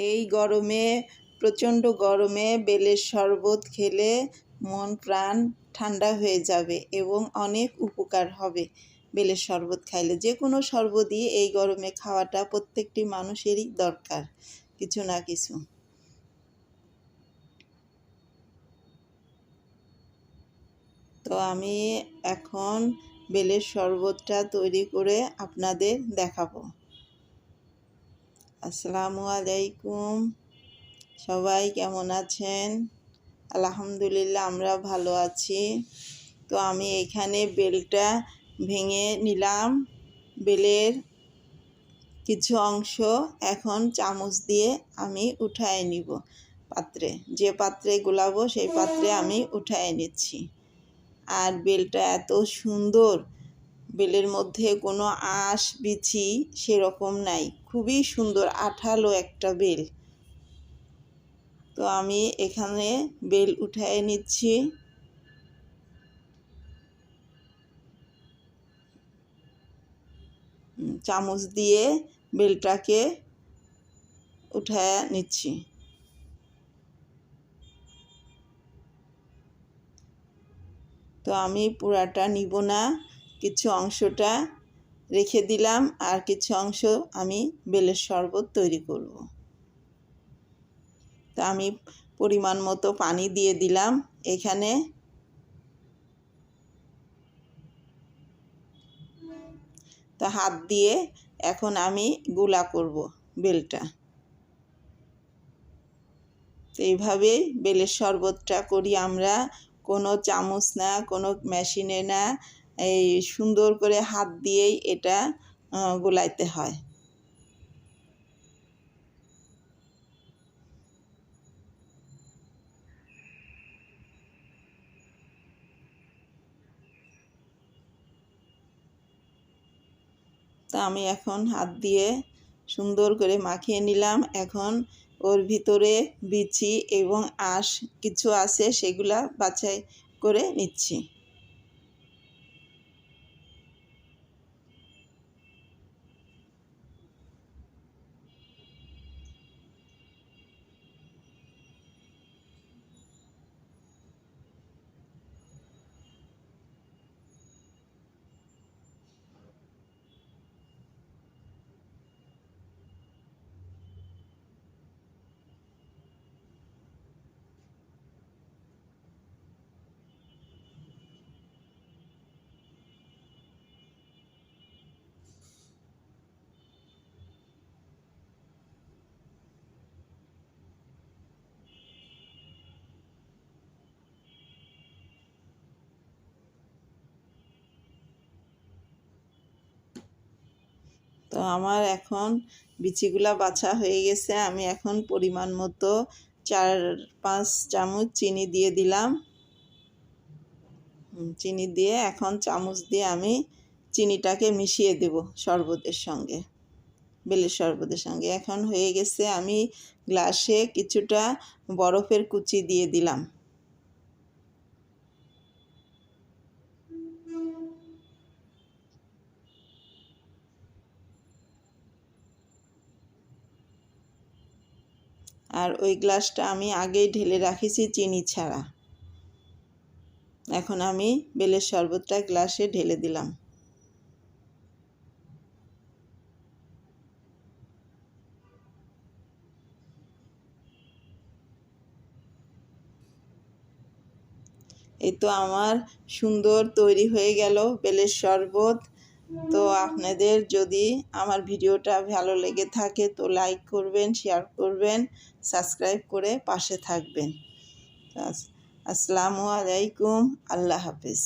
এই গরমে প্রচণ্ড গরমে বেলের শরবত খেলে মন প্রাণ ঠান্ডা হয়ে যাবে এবং অনেক উপকার হবে। বেলের শরবত খাইলে যে কোনো শরবতই এই গরমে খাওয়াটা প্রত্যেকটি মানুষেরই দরকার কিছু না কিছু। তো আমি এখন বেলের শরবতটা তৈরি করে আপনাদের দেখাবো। আসসালামু আলাইকুম, সবাই কেমন আছেন? আলহামদুলিল্লাহ আমরা ভালো আছি। তো আমি এখানে বেলটা ভেঙে নিলাম। বেলের কিছু অংশ এখন চামচ দিয়ে আমি উঠায় নিব পাত্রে, যে পাত্রে গোলাবো সেই পাত্রে আমি উঠায় নিচ্ছি। আর বেলটা এত সুন্দর, বেলের মধ্যে কোনো আঁশ বিচি সেরকম নাই, খুবই সুন্দর আঠালো একটা বেল। তো আমি এখানে বেল উঠায় নিচ্ছি। চামচ দিয়ে বেলটাকে উঠায় নিচ্ছি। তো আমি পুরাটা নিব না, কিছু অংশটা রেখে দিলাম আর কিছু অংশ আমি বেলের শরবত তৈরি করব। তো আমি পরিমাণ মতো পানি দিয়ে দিলাম এখানে। তো হাত দিয়ে এখন আমি গুলা করব বেলটা। তো এইভাবেই বেলের শরবতটা করি আমরা, কোনো চামচ না, কোনো মেশিনে না, এই সুন্দর করে হাত দিয়েই এটা গোলাইতে হয়। তা আমি এখন হাত দিয়ে সুন্দর করে মাখিয়ে নিলাম। এখন ওর ভিতরে বিচি এবং আঁশ কিছু আছে, সেগুলা বাছাই করে নিচ্ছি। তো আমার এখন বিচিগুলা বাছা হয়ে গেছে। আমি এখন পরিমাণ মতো 4-5 চামচ চিনি দিয়ে দিলাম। চিনি দিয়ে এখন চামচ দিয়ে আমি চিনিটাকে মিশিয়ে দেব শরবতের সঙ্গে, বেলের শরবতের সঙ্গে। এখন হয়ে গেছে, আমি গ্লাসে কিছুটা বরফের কুচি দিয়ে দিলাম। আর ওই গ্লাসটা আমি আগেই ঢেলে রাখেছি চিনি ছাড়া। এখন আমি বেলের শরবতটা গ্লাসে ঢেলে দিলাম। এই তো আমার সুন্দর তৈরি হয়ে গেল বেলের শরবত। তো আপনাদের যদি আমার ভিডিওটা ভালো লেগে থাকে তো লাইক করবেন, শেয়ার করবেন, সাবস্ক্রাইব করে পাশে থাকবেন। আসসালামু আলাইকুম, আল্লাহ হাফেজ।